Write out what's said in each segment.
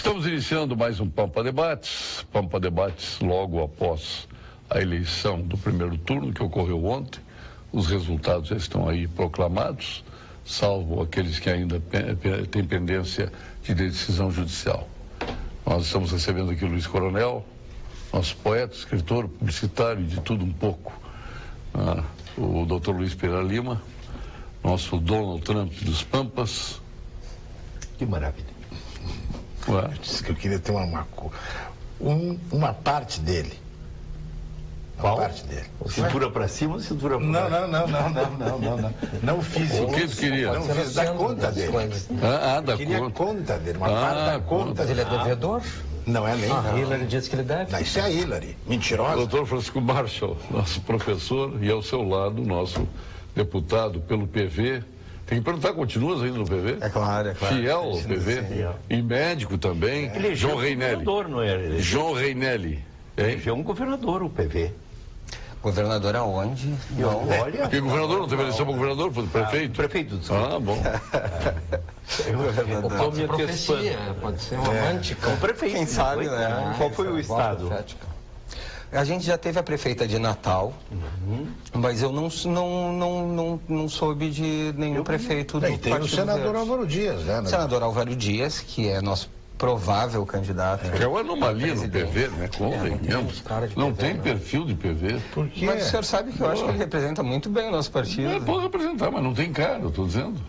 Estamos iniciando mais um Pampa Debates logo após a eleição do primeiro turno que ocorreu ontem. Os resultados já estão aí proclamados, salvo aqueles que ainda têm pendência de decisão judicial. Nós estamos recebendo aqui o Luiz Coronel, nosso poeta, escritor, publicitário, de tudo um pouco. O Dr. Luiz Pereira Lima, nosso Donald Trump dos Pampas. Que maravilha. Eu disse que eu queria ter uma parte dele. Qual? Parte dele. Cintura para cima ou cintura para baixo? Não físico. O que tu queria? Não fiz da conta dele. Da queria conta dele, uma parte da conta. Mas ele é devedor? Não é nem. A Hillary disse que ele deve. Não, isso é a Hillary, mentirosa. Doutor Francisco Marshall, nosso professor, e ao seu lado, nosso deputado pelo PV. Tem que perguntar, continuas ainda no PV? É claro. Fiel ao PV. E médico também. Ele João Reinelli. Não é? João Reinelli. Elegeu um governador, o PV. Governador aonde? Não, olha. Porque governador, não teve eleição para governador, foi prefeito? Prefeito, desculpa. Bom. Pode ser profecia, pode ser romântica. O prefeito. Quem sabe, né? Qual foi o estado? A gente já teve a prefeita de Natal, mas eu não soube de nenhum prefeito do E tem o Partido senador Verde. Álvaro Dias, né? O senador Álvaro Dias, que é nosso provável candidato. Que é uma anomalia no PV, né? Convenhamos. Não tem né? perfil de PV. Por quê? Mas o senhor sabe que eu acho que ele representa muito bem o nosso partido. Pode representar, mas não tem cara, eu estou dizendo.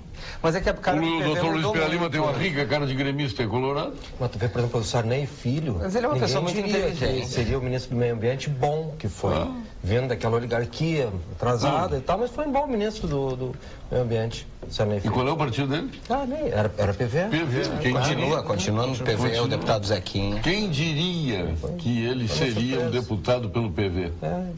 Mas é que a cara do O PV doutor Luiz mudou Pereira Lima muito. tem uma rica cara de gremista e colorado. Mas tu vê, por exemplo, o Sarney Filho. Mas ele é uma pessoa muito diria inteligente. que seria o ministro do Meio Ambiente bom que foi. Vendo daquela oligarquia atrasada e tal, mas foi um bom ministro do Meio Ambiente, Sarney E Filho. qual é o partido dele? Era PV. PV. Continua no PV, é o deputado Zequinha. Quem diria que ele seria um deputado pelo PV?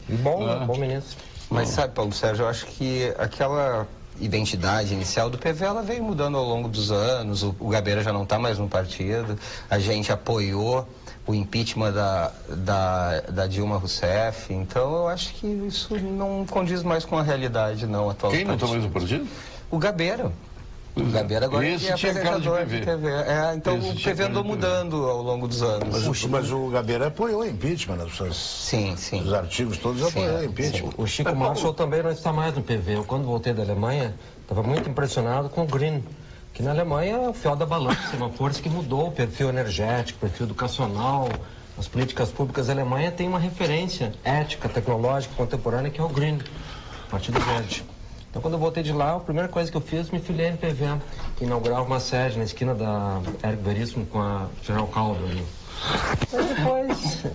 E bom ministro. Mas sabe, Paulo Sérgio, eu acho que aquela identidade inicial do PV, ela veio mudando ao longo dos anos. O Gabeira já não está mais no partido. A gente apoiou o impeachment da Dilma Rousseff. Então, eu acho que isso não condiz mais com a realidade, não, atual. Quem não está mais no partido? O Gabeira. O Gabeira agora Esse é tinha cara de apresentador PV. de TV. Então Esse o tinha PV cara de andou PV. mudando ao longo dos anos. Mas o Gabeira apoiou o impeachment, né? Sim. Os artigos todos apoiou o impeachment. O Chico Marshall também não está mais no PV. Eu, quando voltei da Alemanha, estava muito impressionado com o Green, que na Alemanha é o fiel da balança, uma força que mudou o perfil energético, o perfil educacional. As políticas públicas da Alemanha têm uma referência ética, tecnológica, contemporânea, que é o Green, Partido Verde. Então, quando eu voltei de lá, a primeira coisa que eu fiz, me filiei no PV, que inaugurava uma sede na esquina da Érico Veríssimo com a General Caldo ali. Mas depois,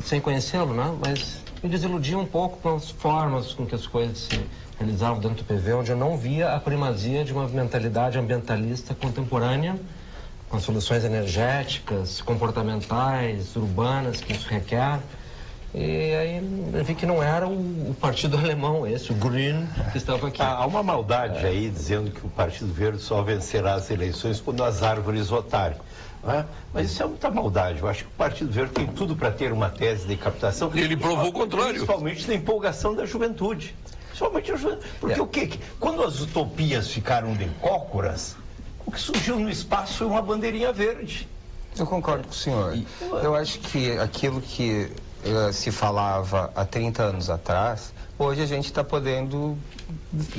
sem conhecê-lo, né? Mas me desiludi um pouco com as formas com que as coisas se realizavam dentro do PV, onde eu não via a primazia de uma mentalidade ambientalista contemporânea, com soluções energéticas, comportamentais, urbanas que isso requer. E aí eu vi que não era o partido alemão esse, o Green, que estava aqui. Há uma maldade aí dizendo que o Partido Verde só vencerá as eleições quando as árvores votarem. Né? Mas isso é muita maldade. Eu acho que o Partido Verde tem tudo para ter uma tese de captação. E ele provou o contrário. Principalmente na empolgação da juventude. Principalmente a juventude. Porque o quê? Quando as utopias ficaram decócoras, o que surgiu no espaço foi uma bandeirinha verde. Eu concordo com o senhor. Eu acho que aquilo que se falava há 30 anos atrás, hoje a gente está podendo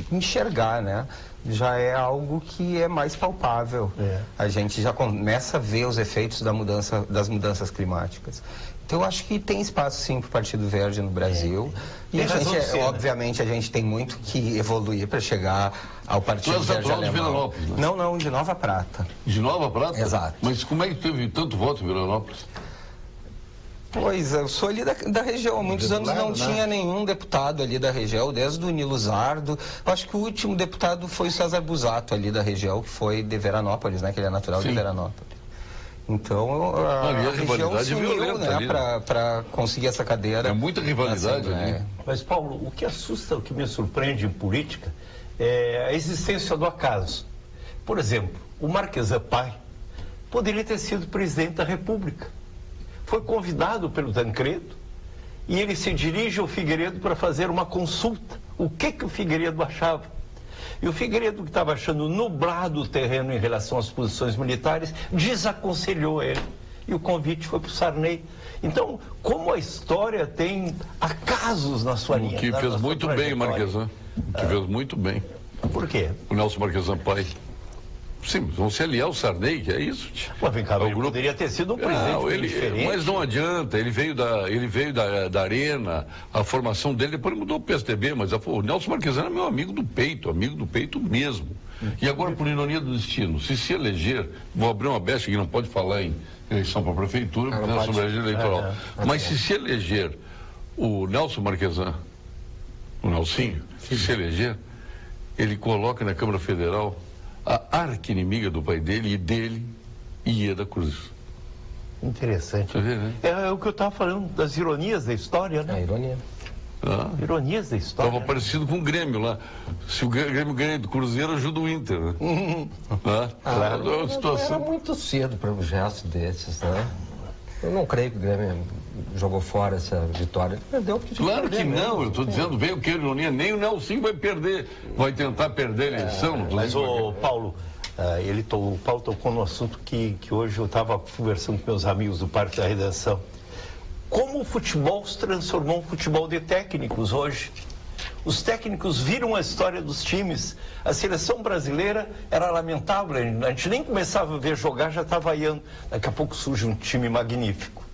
enxergar, né? Já é algo que é mais palpável. A gente já começa a ver os efeitos das mudanças climáticas. Então, eu acho que tem espaço, sim, para o Partido Verde no Brasil. E a gente, obviamente, a gente tem muito que evoluir para chegar ao Partido Verde alemão. De Vilanópolis, né? Não, de Nova Prata. De Nova Prata? Exato. Mas como é que teve tanto voto em Vilanópolis? Pois, eu sou ali da região. Há muitos anos não tinha nenhum deputado ali da região, desde o Nilo Zardo. Eu acho que o último deputado foi o César Busato ali da região, que foi de Veranópolis, né? Que ele é natural de Veranópolis. Então, a região se uniu, né, para conseguir essa cadeira. É muita rivalidade, né? Mas, Paulo, o que assusta, o que me surpreende em política é a existência do acaso. Por exemplo, o Marquês Pai poderia ter sido presidente da República. Foi convidado pelo Tancredo e ele se dirige ao Figueiredo para fazer uma consulta. O que o Figueiredo achava? E o Figueiredo, que estava achando nublado o terreno em relação às posições militares, desaconselhou ele. E o convite foi para o Sarney. Então, como a história tem acasos na sua linha. Que fez muito bem o Marquesan. Que fez muito bem. Por quê? O Nelson Marquesan pai. Sim, vão se aliar ao Sarney, que é isso. Mas vem cá, ele poderia ter sido um presidente diferente. Mas não adianta, ele veio da Arena, a formação dele, depois ele mudou o PSDB, mas o Nelson Marquesan é meu amigo do peito mesmo. E agora, por ironia do destino, se eleger, vou abrir uma brecha que não pode falar em eleição para a prefeitura, porque não é sobre a legenda eleitoral. Mas se eleger o Nelson Marquesan, o Nelsinho, se eleger, ele coloca na Câmara Federal a arqui-inimiga do pai dele e dele, Ieda Cruz. Interessante. Você vê, né? É o que eu estava falando das ironias da história, né? É ironia. Ironias da história. Estava parecido com o Grêmio lá. Se o Grêmio ganha do Cruzeiro, ajuda o Inter, né? Claro. É uma situação. Era muito cedo para um gesto desses, né? Eu não creio que o Grêmio jogou fora essa vitória. Ele perdeu porque tinha Claro perder que não, mesmo. eu estou dizendo, veio que ironia, nem o Nelson vai perder, vai tentar perder a eleição. Mas o Paulo, o Paulo tocou no assunto que hoje eu estava conversando com meus amigos do Parque da Redenção. Como o futebol se transformou em futebol de técnicos hoje. Os técnicos viram a história dos times. A seleção brasileira era lamentável. A gente nem começava a ver jogar, já estava indo. Daqui a pouco surge um time magnífico.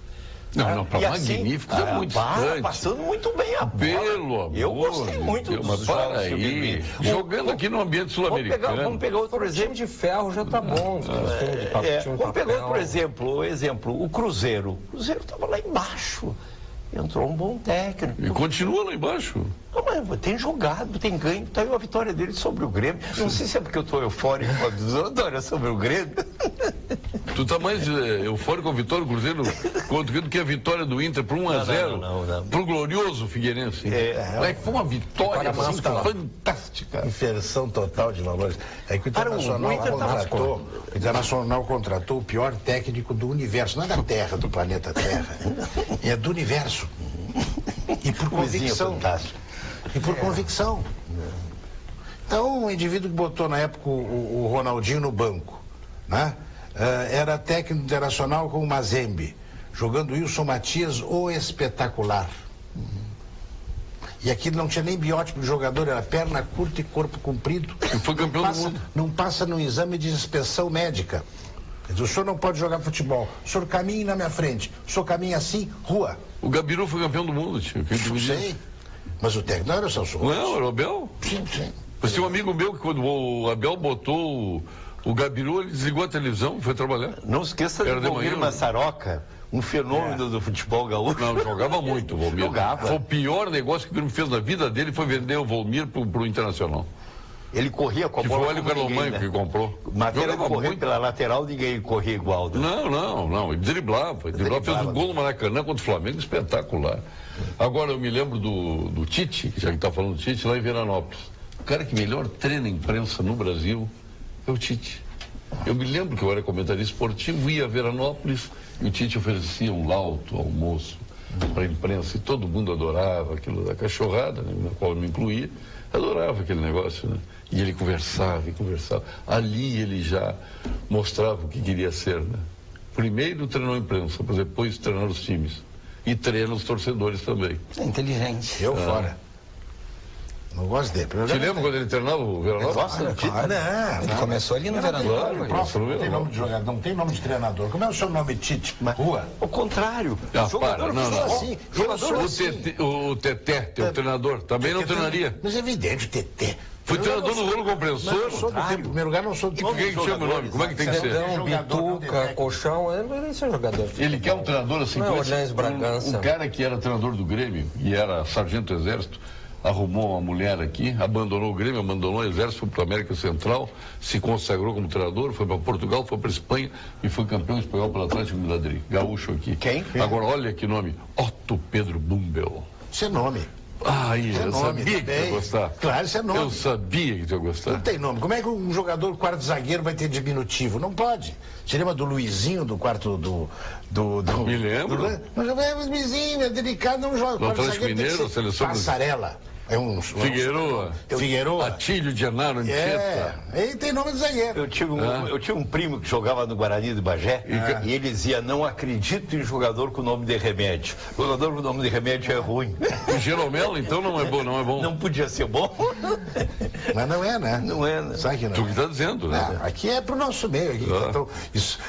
Não, para magnífico é muito distante. Passando muito bem a bola. Pelo amor. Eu gostei muito Deus, dos mas para jogos que eu aí. vi. Jogando aqui no ambiente sul-americano. Vamos pegar outro O time exemplo. de ferro já tá bom. Vamos pegar outro exemplo. O Cruzeiro. O Cruzeiro estava lá embaixo. Entrou um bom técnico. E continua lá embaixo. Não, mas tem jogado, tem ganho. Tá aí a vitória dele sobre o Grêmio. Não sei se é porque eu estou eufórico com a vitória sobre o Grêmio. Tu tá mais eufórico com a vitória do Cruzeiro do que a vitória do Inter por 1-0 não. pro glorioso Figueirense. Foi uma vitória assim, fantástica. Inversão total de valores. É que o Internacional contratou o pior técnico do universo, não é da Terra, do planeta Terra. É do universo. E por convicção. E por convicção. Então, o indivíduo que botou na época o Ronaldinho no banco, né? Era técnico internacional com o Mazembe, jogando Wilson Matias, o espetacular. E aqui não tinha nem biótipo de jogador, era perna curta e corpo comprido. E foi campeão do mundo. Não passa no exame de inspeção médica. Quer dizer, o senhor não pode jogar futebol. O senhor caminha na minha frente. O senhor caminha assim, rua. O Gabiru foi campeão do mundo, tio. Não sei. Mas o técnico não era o Celso Rotti. Não, era o Abel. Sim. Mas tem um amigo meu que quando o Abel botou o Gabiru, ele desligou a televisão e foi trabalhar. Não esqueça de Volmir Massaroca, um fenômeno do futebol gaúcho. Não, jogava muito o Volmir. Jogava. Foi o pior negócio que o Grêmio fez na vida dele, foi vender o Volmir pro Internacional. Ele corria com a bola. Que foi o Hélio Carlomanho que comprou. Matéria de correr pela lateral, ninguém corria igual. Né? Não. Ele driblava. Fez um gol no Maracanã contra o Flamengo, espetacular. Agora, eu me lembro do Tite, já que está falando do Tite, lá em Veranópolis. O cara que melhor treina a imprensa no Brasil é o Tite. Eu me lembro que eu era comentarista esportivo, ia a Veranópolis e o Tite oferecia um lauto, almoço para a imprensa e todo mundo adorava aquilo da cachorrada, né, na qual eu me incluía, adorava aquele negócio, né? E ele conversava. Ali ele já mostrava o que queria ser, né? Primeiro treinou a imprensa, para depois treinar os times. E treina os torcedores também. É inteligente. Eu fora. Não gosto dele. Te lembra quando ele treinava o Veranópolis? Gosta do Tite? Ele começou ali no Veranópolis. Não tem nome de jogador, não tem nome de treinador. Como é o seu nome, Tite? Rua? O contrário. Assim. O Teté, teu treinador, também não treinaria. Mas é evidente, o Teté. Foi treinador do Rolo Compressor. Em primeiro lugar, não sou do tipo. Quem chama o nome? Como é que tem que ser? Bituca, Colchão, ele é jogador. Ele quer um treinador assim, não, Bragança. Um cara que era treinador do Grêmio e era sargento do Exército, arrumou uma mulher aqui, abandonou o Grêmio, abandonou o Exército, foi para a América Central, se consagrou como treinador, foi para Portugal, foi para Espanha e foi campeão espanhol pelo Atlético de Madrid. Gaúcho aqui. Quem? Agora, olha que nome. Otto Pedro Bumbel. Isso é nome. Eu sabia que tu ia gostar. Claro, isso é nome. Eu sabia que tu ia gostar. Não tem nome. Como é que um jogador quarto zagueiro vai ter diminutivo? Não pode. Você lembra do Luizinho, do quarto do Me lembro. Mas o Luizinho é delicado, não joga. Do Atlético Mineiro, seleção Passarela. Figueroa. Atílio de Enaro Anchieta. Ele tem nome de zagueiro. Eu tinha um primo que jogava no Guarani de Bagé e ele dizia, não acredito em jogador com nome de remédio. Jogador com nome de remédio é ruim. O Jeromel, então, não é bom. Não podia ser bom. Mas não é, né? Não é, né? Sabe que não Tu que está dizendo, né? Aqui é pro nosso meio. Aqui, então, isso,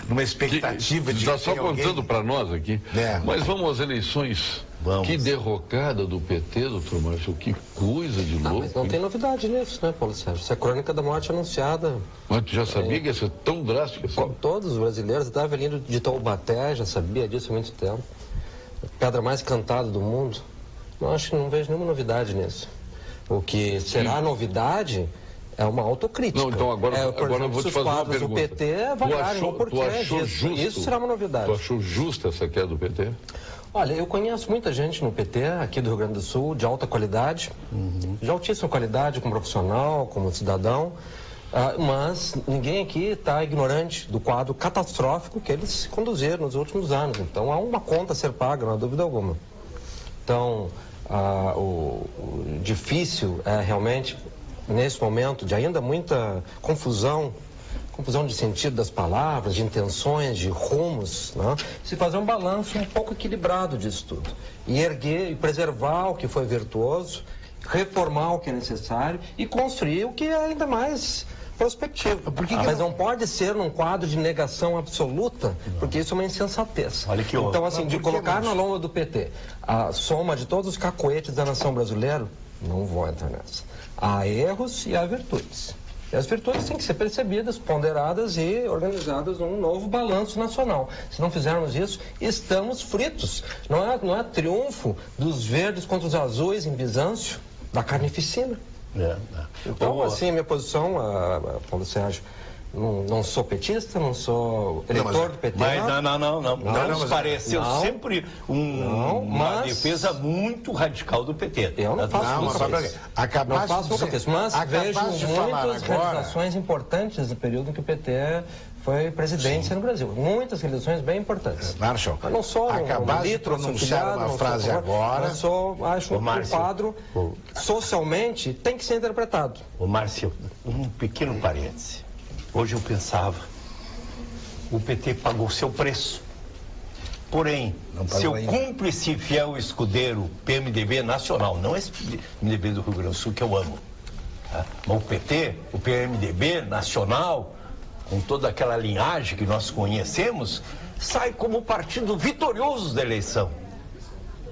numa expectativa de... Está só contando para nós aqui. Mas vamos às eleições. Vamos. Que derrocada do PT, doutor Márcio, que coisa de louco. Mas não tem novidade nisso, né, Paulo Sérgio? Isso é crônica da morte anunciada. Mas tu já sabia que ia ser tão drástica assim? Todos os brasileiros, até vindo de Taubaté, já sabia disso há muito tempo. A pedra mais cantada do mundo. Não vejo nenhuma novidade nisso. O que será novidade é uma autocrítica. Não, então agora eu vou te fazer uma pergunta. O PT avaliarem o porquê disso. Isso será uma novidade. Tu achou justa essa queda do PT? Olha, eu conheço muita gente no PT, aqui do Rio Grande do Sul, de alta qualidade, de altíssima qualidade como profissional, como cidadão, mas ninguém aqui está ignorante do quadro catastrófico que eles conduziram nos últimos anos. Então, há uma conta a ser paga, não há dúvida alguma. Então, o difícil é realmente, nesse momento, de ainda muita confusão de sentido das palavras, de intenções, de rumos, né? Se fazer um balanço um pouco equilibrado disso tudo. E erguer e preservar o que foi virtuoso, reformar o que é necessário e construir o que é ainda mais prospectivo. Mas não pode ser num quadro de negação absoluta, porque isso é uma insensatez. Olha que então, assim, de colocar na lomba do PT a soma de todos os cacoetes da nação brasileira, não vou entrar nessa. Há erros e há virtudes. E as virtudes têm que ser percebidas, ponderadas e organizadas num novo balanço nacional. Se não fizermos isso, estamos fritos. Não é triunfo dos verdes contra os azuis em Bizâncio, da carnificina. Então, assim, minha posição, Paulo Sérgio, não sou petista, não sou eleitor do PT. Mas não pareceu sempre uma defesa muito radical do PT. Eu não faço isso. Mas vejo muitas realizações importantes no período em que o PT foi presidência no Brasil. Muitas realizações bem importantes. Marshall, eu não sou acabaste de pronunciar uma frase agora. Acho que o quadro socialmente tem que ser interpretado. Ô Márcio, um pequeno parêntese. Hoje eu pensava, o PT pagou seu preço. Porém, seu cúmplice fiel escudeiro, PMDB nacional, não esse PMDB do Rio Grande do Sul que eu amo, tá? Mas o PT, o PMDB nacional, com toda aquela linhagem que nós conhecemos, sai como partido vitorioso da eleição.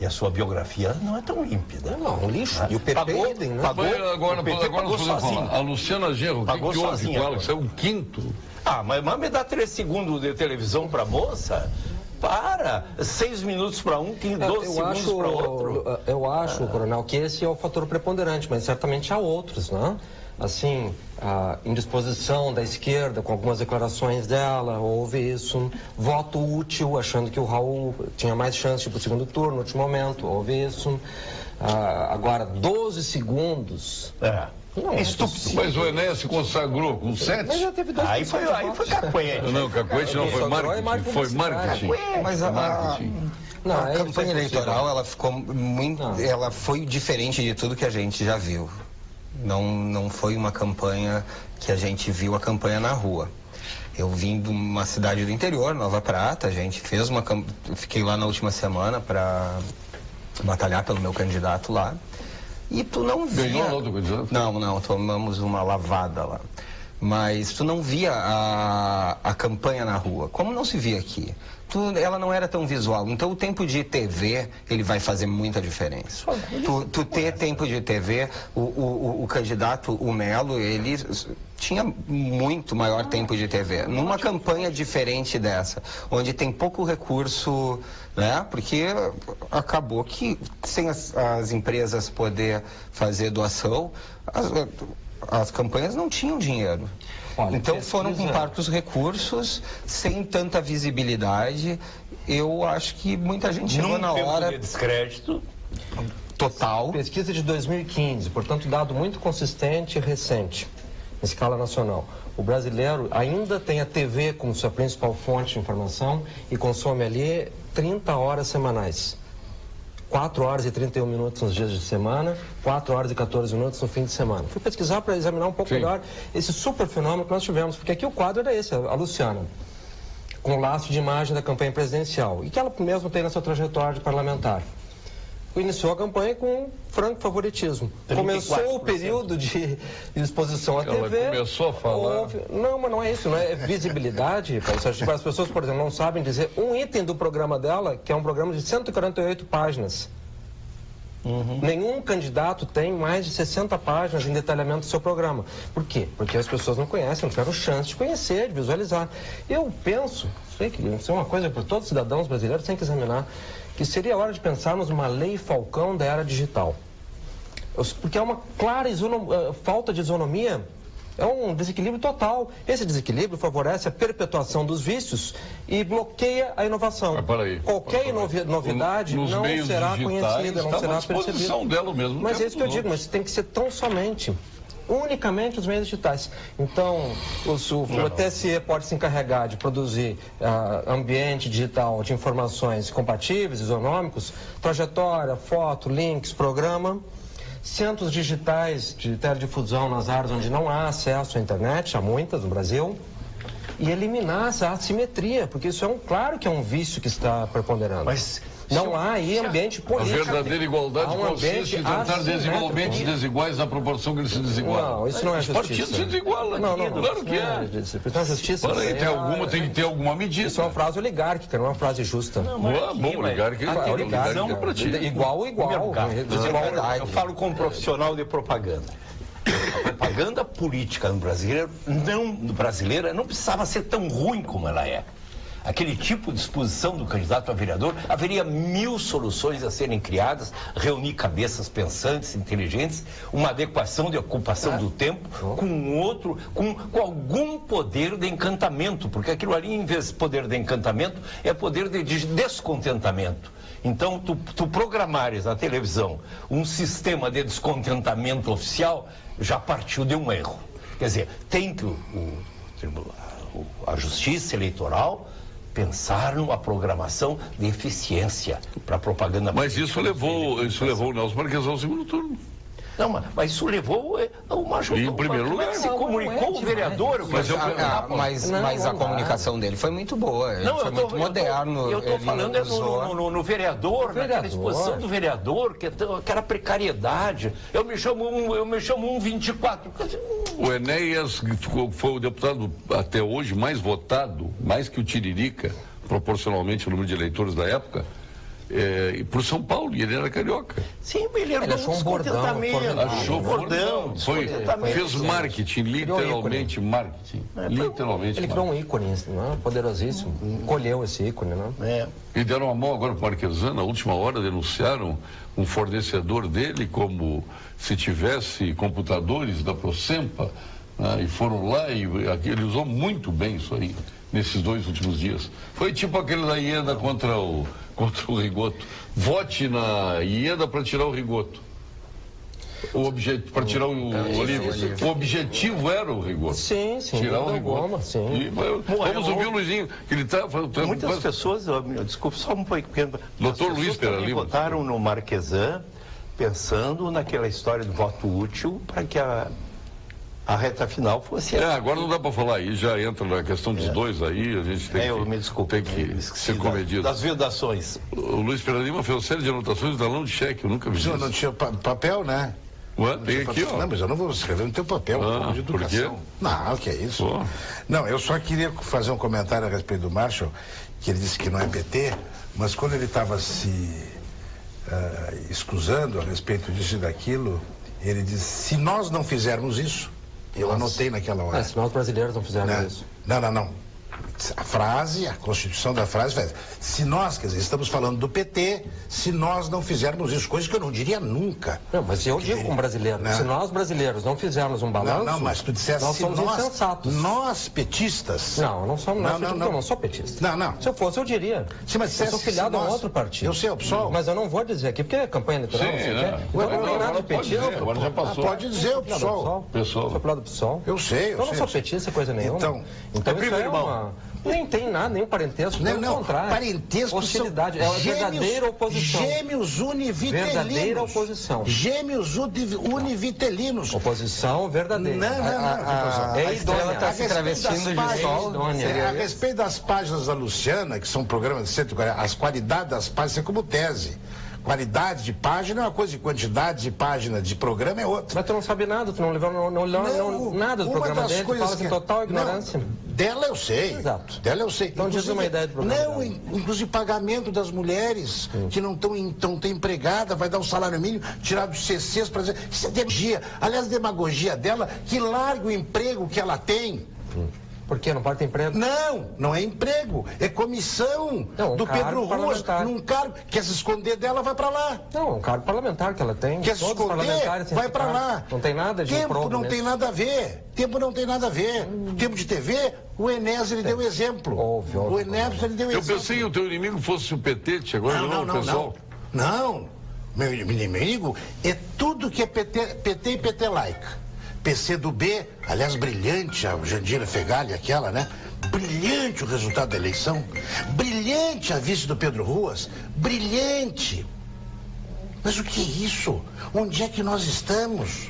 E a sua biografia não é tão límpida. Não, um lixo. E o PP pagou, né? Agora nós podemos falar. A Luciana Genro, o que houve com ela? Que saiu um quinto. Mas me dá 3 segundos de televisão pra moça? Para! 6 minutos para um, 12 segundos para outro. Eu acho, coronel, que esse é o fator preponderante, mas certamente há outros, né? Assim, a indisposição da esquerda com algumas declarações dela, houve isso. Voto útil, achando que o Raul tinha mais chance de ir para o segundo turno, no último momento, houve isso. Agora, 12 segundos... Não, é estúpido. Mas o Enéas se consagrou com 7. Mas já teve 2%. Aí foi cacuete. Não, cacuete não, foi marketing. Foi marketing. Mas a campanha eleitoral, ela ficou muito... Ela foi diferente de tudo que a gente já viu. Não foi uma campanha que a gente viu a campanha na rua. Eu vim de uma cidade do interior, Nova Prata, a gente fez uma... Fiquei lá na última semana para batalhar pelo meu candidato lá. E tu não via... Ganhou outro candidato? Não, tomamos uma lavada lá. Mas tu não via a campanha na rua, como não se via aqui. Ela não era tão visual. Então o tempo de TV, ele vai fazer muita diferença. Tu ter tempo de TV, o candidato, o Melo, ele tinha muito maior tempo de TV. Numa campanha diferente dessa, onde tem pouco recurso, né? Porque acabou que sem as empresas poder fazer doação, as campanhas não tinham dinheiro. Olha, então foram com parcos recursos, sem tanta visibilidade. Eu acho que muita gente chegou na hora... de descrédito total. Pesquisa de 2015, portanto dado muito consistente e recente, em escala nacional. O brasileiro ainda tem a TV como sua principal fonte de informação e consome ali 30 horas semanais. 4 horas e 31 minutos nos dias de semana, 4 horas e 14 minutos no fim de semana. Fui pesquisar para examinar um pouco melhor esse super fenômeno que nós tivemos, porque aqui o quadro era esse, a Luciana, com o laço de imagem da campanha presidencial, e que ela mesmo tem na sua trajetória de parlamentar. Iniciou a campanha com um franco favoritismo. 34%. Começou o período de exposição à TV. Ela começou a falar. Não, mas não é isso, não é visibilidade. As pessoas, por exemplo, não sabem dizer um item do programa dela, que é um programa de 148 páginas. Nenhum candidato tem mais de 60 páginas em detalhamento do seu programa. Por quê? Porque as pessoas não conhecem, não tiveram chance de conhecer, de visualizar. Eu penso, sei que isso é uma coisa que todos os cidadãos brasileiros têm que examinar, que seria a hora de pensarmos uma lei Falcão da era digital. Porque é uma clara falta de isonomia, é um desequilíbrio total. Esse desequilíbrio favorece a perpetuação dos vícios e bloqueia a inovação. Qualquer novidade não será conhecida, não será percebida. Dela mesmo, mas é isso que eu digo, mas tem que ser tão somente, unicamente os meios digitais. Então, o TSE pode se encarregar de produzir ambiente digital de informações compatíveis, isonômicos, trajetória, foto, links, programa, centros digitais de teledifusão nas áreas onde não há acesso à internet, há muitas no Brasil, e eliminar essa assimetria, porque isso claro que é um vício que está preponderando. Mas não há aí ambiente político. A verdadeira igualdade consiste em tentar desenvolvimentos desiguais na proporção que eles se desigualam. Não, isso não é justiça. Os partidos se desigualam. Não, claro que é. Então, justiça tem que ter alguma medida. Isso é uma frase oligárquica, não é uma frase justa. Oligárquica é pra igual. Eu falo como profissional de propaganda. A propaganda política brasileira não precisava ser tão ruim como ela é. Aquele tipo de exposição do candidato a vereador, haveria 1000 soluções a serem criadas, reunir cabeças pensantes, inteligentes, uma adequação de ocupação do tempo com algum poder de encantamento, porque aquilo ali, em vez de poder de encantamento, é poder de descontentamento. Então, tu programares na televisão um sistema de descontentamento oficial, já partiu de um erro. Quer dizer, tem que a justiça eleitoral pensar numa programação de eficiência para a propaganda. Mas isso levou o Nelson Marquesão ao segundo turno. Não, mas isso levou uma ajuda. Em primeiro lugar, se comunicou o vereador. Mas a comunicação dele foi muito boa. Foi muito moderno. Eu estou falando no vereador, naquela exposição do vereador, que era precariedade. Eu me chamo 124. O Enéas foi o deputado até hoje mais votado, mais que o Tiririca, proporcionalmente ao número de eleitores da época. Por São Paulo, e ele era carioca. Sim, ele achou um bordão. Fez marketing, literalmente marketing. Ele criou um ícone, né? Poderosíssimo. Colheu esse ícone, né? E deram a mão agora para o Marquesan, na última hora denunciaram um fornecedor dele como se tivesse computadores da Procempa, né? E foram lá e ele usou muito bem isso aí nesses 2 últimos dias. Foi tipo aquele da Ieda contra o Rigoto. Vote na Ieda para tirar o Rigoto. Para tirar o Olívio. O objetivo era o Rigoto. Sim. Tirar o Rigoto. Vamos ouvir o Luizinho, que ele está... Muitas pessoas, desculpe, só um pequeno... Doutor Luiz Pera Lima votaram no Marquesan pensando naquela história do voto útil para que a reta final fosse... agora não dá para falar aí, já entra na questão dos dois aí, a gente tem que ser comedido. Das vedações. O Luiz Pera Lima fez uma série de anotações de talão de cheque, eu nunca vi isso. Não tinha papel, né? Tem aqui, ó. Não, mas eu não vou escrever no teu papel, de educação. Por quê? Não, que é isso? Não, eu só queria fazer um comentário a respeito do Marshall, que ele disse que não é PT, mas quando ele estava se excusando a respeito disso e daquilo, ele disse, se nós não fizermos isso, eu anotei naquela hora. Se nós brasileiros não fizermos isso. Não. A constituição da frase faz. Se nós, quer dizer, estamos falando do PT, se nós não fizermos isso, coisa que eu não diria nunca. Não, mas eu digo como brasileiro, se nós brasileiros não fizermos um balanço, não, mas tu disseste nós somos insensatos. Nós petistas. Não somos eu não sou petista. Não. Se eu fosse, eu diria. Sim, mas eu sou filiado a um outro partido. Eu sei, o PSOL. Mas eu não vou dizer aqui, porque é campanha eleitoral, você quer. Então não tem nada de petismo. Agora já passou. Pode dizer o PSOL. Sou filiado do PSOL. Eu sei. Eu não sou petista, coisa nenhuma. Então isso é Nem tem nada, nenhum parentesco, pelo contrário. Parentesco, hostilidade, é a verdadeira oposição. Gêmeos univitelinos. Verdadeira oposição. Gêmeos univitelinos. Oposição verdadeira. Não. A Estrela está se travestindo de sol. A respeito das páginas da Luciana, que são programas de 140, as qualidades das páginas, é como tese. Qualidade de página é uma coisa, e quantidade de página de programa é outra. Mas tu não sabe nada, tu não levou nada do programa dele, tu fala em total ignorância. Dela eu sei. Exato. Dela eu sei. Então diz uma ideia do programa. Não, inclusive pagamento das mulheres que não estão empregada, vai dar um salário mínimo, tirar dos CCs para dizer. Isso é demagogia. Aliás, a demagogia dela, que larga o emprego que ela tem. Por quê? Não pode ter emprego? Não é emprego. É comissão do Pedro Ruas num cargo. Quer se esconder dela, vai para lá. Não, é um cargo parlamentar que ela tem. Quer se esconder, vai para lá. Não tem nada de Tempo não tem nada a ver. Tempo não tem nada a ver. Tempo de TV, o Enéas ele deu exemplo. Óbvio. O Enéas ele deu exemplo. Eu pensei que o teu inimigo fosse o PT, agora não, pessoal. Não. Meu inimigo é tudo que é PT e PT-like. PC do B, aliás, brilhante, a Jandira Fegali, aquela, né? Brilhante o resultado da eleição. Brilhante a vice do Pedro Ruas. Brilhante. Mas o que é isso? Onde é que nós estamos?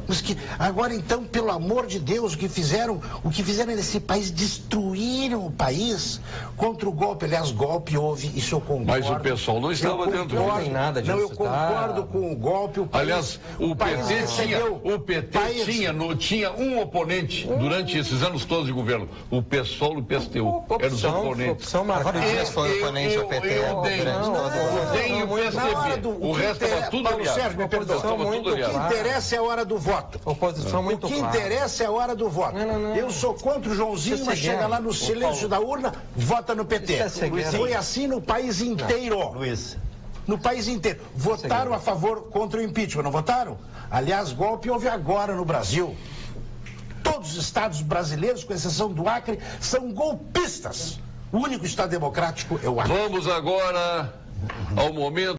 Mas que agora então, pelo amor de Deus, o que fizeram nesse país, destruíram o país contra o golpe. Aliás, golpe houve, isso eu concordo. Mas o pessoal não estava dentro. Não tem nada disso. Não, eu concordo com o golpe. Aliás, o PT tinha um oponente durante esses anos todos de governo. O PSOL e o PSTU. Eram os oponentes. Agora o Dias foi oponente ao PT. O DEM e o PSDB. O resto estava tudo aliado. Sérgio, me perdoa. O que interessa é a hora do voto. Oposição muito clara. O que interessa é a hora do voto. Eu sou contra o Joãozinho, mas chega lá no silêncio da urna, vota no PT. Foi assim no país inteiro. No país inteiro. Votaram a favor contra o impeachment, não votaram? Aliás, golpe houve agora no Brasil. Todos os estados brasileiros, com exceção do Acre, são golpistas. O único estado democrático é o Acre. Vamos agora ao momento